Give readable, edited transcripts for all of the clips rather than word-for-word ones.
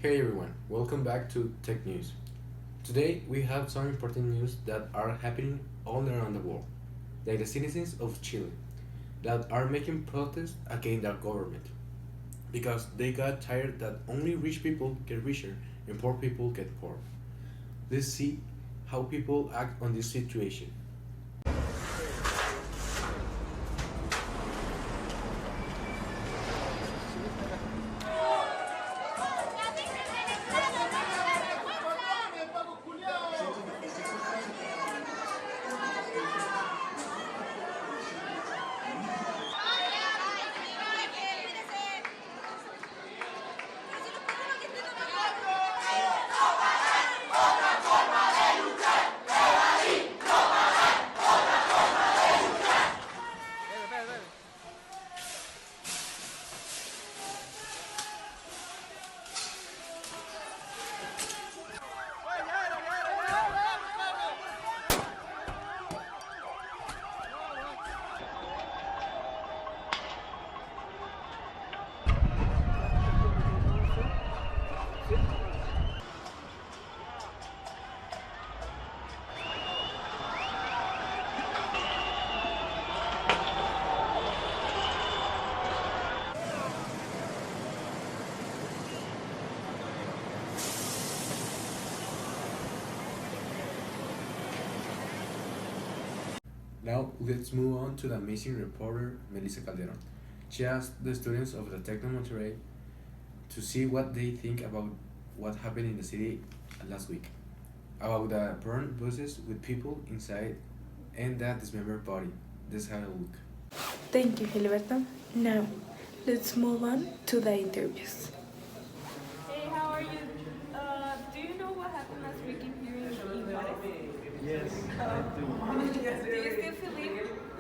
Hey everyone, welcome back to Tech News. Today we have some important news that are happening all around the world, like the citizens of Chile that are making protests against their government because they got tired that only rich people get richer and poor people get poor. Let's see how people act on this situation. Now let's move on to the amazing reporter Melissa Calderon. She asked the students of the Tecno Monterrey to see what they think about what happened in the city last week, about the burned buses with people inside and that dismembered body. Let's have a look. Thank you, Gilberto. Now, let's move on to the interviews. Hey, how are you? Do you know what happened last week in here in Juarez? Yes, I do.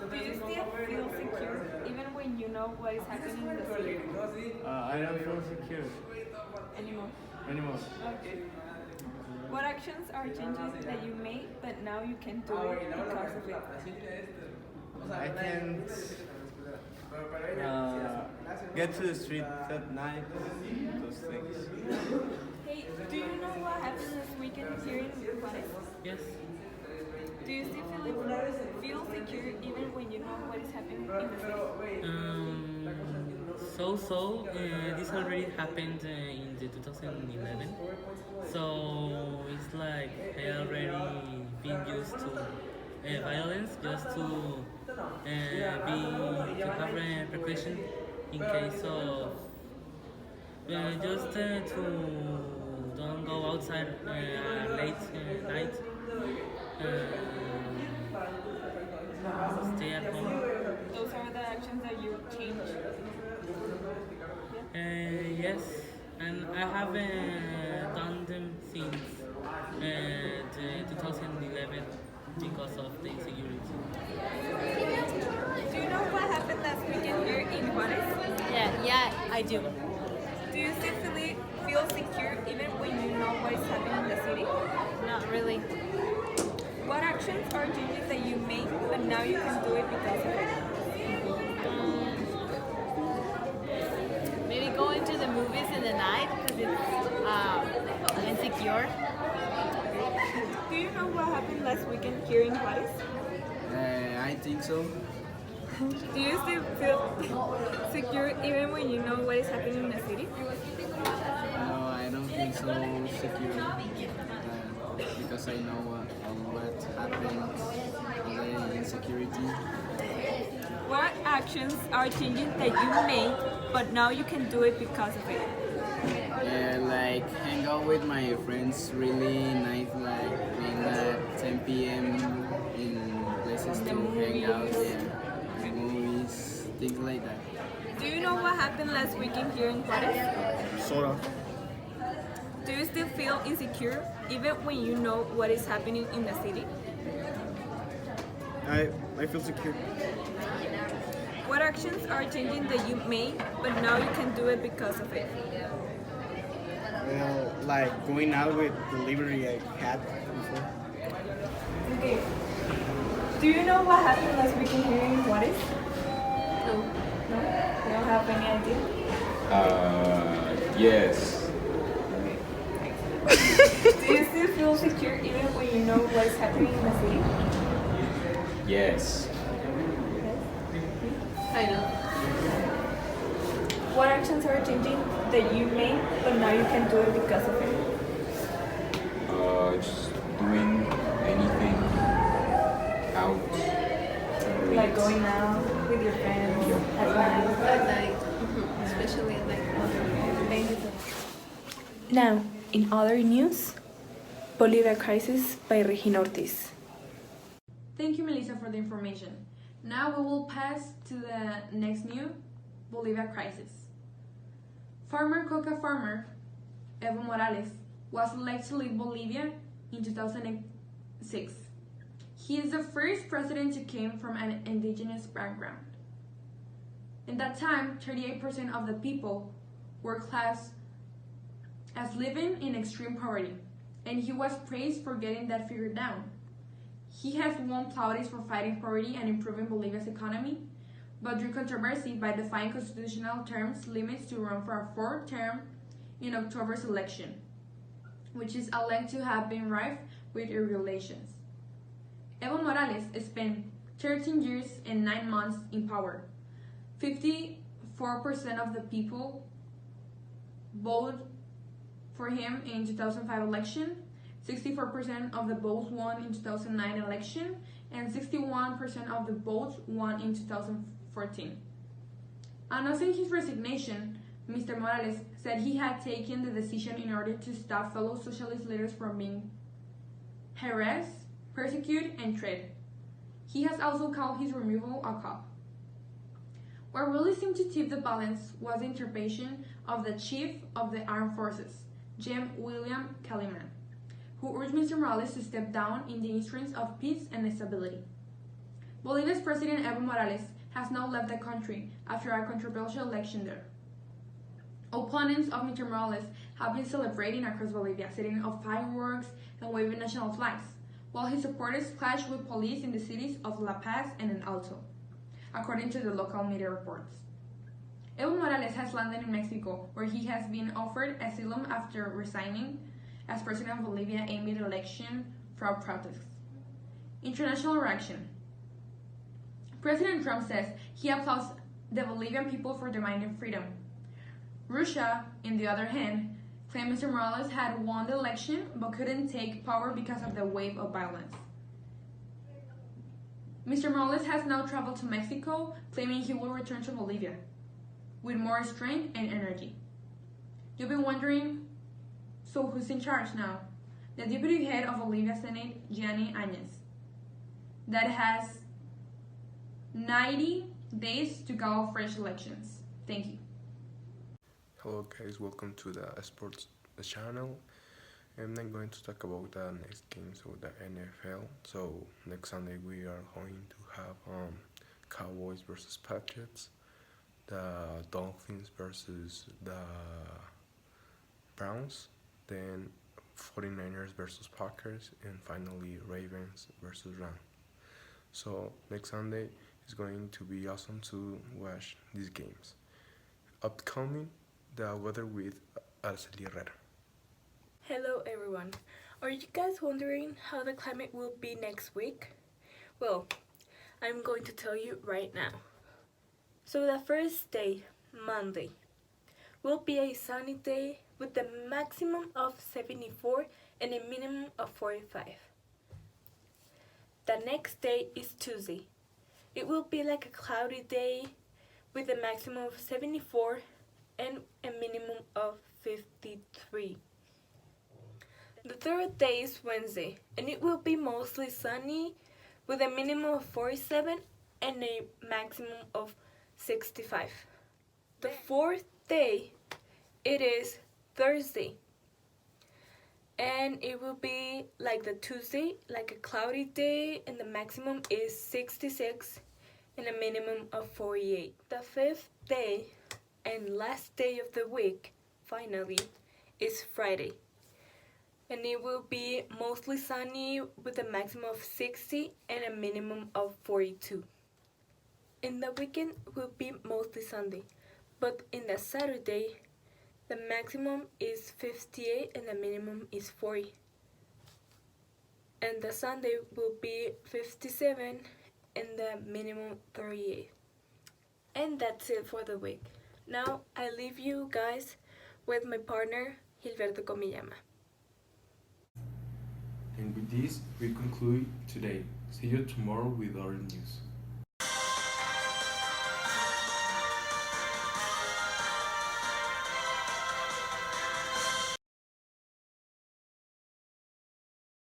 Do you still feel secure even when you know what is happening in the city I don't feel secure anymore? anymore. Okay. What actions are changes that you made but now you can do it because of it? I can't get to the street at night. Those things. Hey, do you know what happened this weekend here in Juarez? Yes, Do you still feel secure even when you know what is happening in the city? this already happened in the 2011. So it's like I already been used to violence just to to have a precaution in case of just to don't go outside late night. Stay at home. Those are the actions that you change. Yes, and I haven't done them since the 2011 because of the insecurity. Do you know what happened last weekend here in Juarez? Yeah, I do. Do you still feel secure even when you know what is happening in the city? Not really. What actions or changes that you made but now you can do it because of it? Maybe going to the movies in the night because it's insecure. Do you know what happened last weekend here in Juarez? I think so. Do you still feel secure even when you know what is happening in the city? No, I don't feel so secure because I know what happened, all the insecurity. What actions are changes that you made but now you can do it because of it? Like hang out with my friends really night, like in at 10 p.m. in places to hang out, yeah, movies, things like that. Do you know what happened last weekend here in Juarez? Sort of. Do you still feel insecure even when you know what is happening in the city? I feel secure. What actions are changing that you made but now you can do it because of it? Well, like going out with delivery I had before. Okay. Do you know what happened last weekend here in Juarez? No. No? You don't have any idea? Yes. feel secure even when you know what is happening in the city? Yes. I know. What actions are changing that you made but now you can do it because of it? Just doing anything out. Like going out with your friends at night. At night, especially at night. Thank you so much. Now, in other news, Bolivia crisis by Regina Ortiz. Thank you, Melissa, for the information. Now we will pass to the next new Bolivia crisis. Former coca farmer Evo Morales was elected to lead Bolivia in 2006. He is the first president to come from an indigenous background. In that time, 38% of the people were classed as living in extreme poverty, and he was praised for getting that figure down. He has won plaudits for fighting poverty and improving Bolivia's economy, but drew controversy by defying constitutional terms limits to run for a fourth term in October's election, which is alleged to have been rife with irregularities. Evo Morales spent 13 years and 9 months in power. 54% of the people voted for him in 2005 election, 64% of the votes won in 2009 election, and 61% of the votes won in 2014. Announcing his resignation, Mr. Morales said he had taken the decision in order to stop fellow socialist leaders from being harassed, persecuted, and threatened. He has also called his removal a coup. What really seemed to tip the balance was the intervention of the Chief of the Armed Forces, James William Kellyman, who urged Mr. Morales to step down in the interest of peace and stability. Bolivia's President Evo Morales has now left the country after a controversial election there. Opponents of Mr. Morales have been celebrating across Bolivia, setting off fireworks and waving national flags, while his supporters clashed with police in the cities of La Paz and El Alto, according to the local media reports. Evo Morales has landed in Mexico, where he has been offered asylum after resigning as president of Bolivia amid election fraud protests. International reaction. President Trump says he applauds the Bolivian people for demanding freedom. Russia, on the other hand, claimed Mr. Morales had won the election but couldn't take power because of the wave of violence. Mr. Morales has now traveled to Mexico, claiming he will return to Bolivia with more strength and energy. You've been wondering, so who's in charge now? The deputy head of Bolivia Senate, Gianni Áñez, that has 90 days to call fresh elections. Thank you. Hello guys, welcome to the sports channel. I'm not going to talk about the next games of the NFL. So next Sunday we are going to have Cowboys versus Patriots, the Dolphins versus the Browns, then 49ers versus Packers, and finally Ravens versus Rams. So next Sunday is going to be awesome to watch these games. Upcoming, the weather with Araceli Herrera. Hello everyone. Are you guys wondering how the climate will be next week? Well, I'm going to tell you right now. So the first day, Monday, will be a sunny day with a maximum of 74 and a minimum of 45. The next day is Tuesday. It will be like a cloudy day with a maximum of 74 and a minimum of 53. The third day is Wednesday, and it will be mostly sunny with a minimum of 47 and a maximum of 65. The fourth day, it is Thursday, and it will be like the Tuesday, like a cloudy day, and the maximum is 66 and a minimum of 48. The fifth day and last day of the week, finally, is Friday, and it will be mostly sunny with a maximum of 60 and a minimum of 42. In the weekend will be mostly Sunday, but in the Saturday, the maximum is 58 and the minimum is 40. and the Sunday will be 57 and the minimum 38. And that's it for the week. Now I leave you guys with my partner Gilberto Comillama. And with this, we conclude today. See you tomorrow with our news.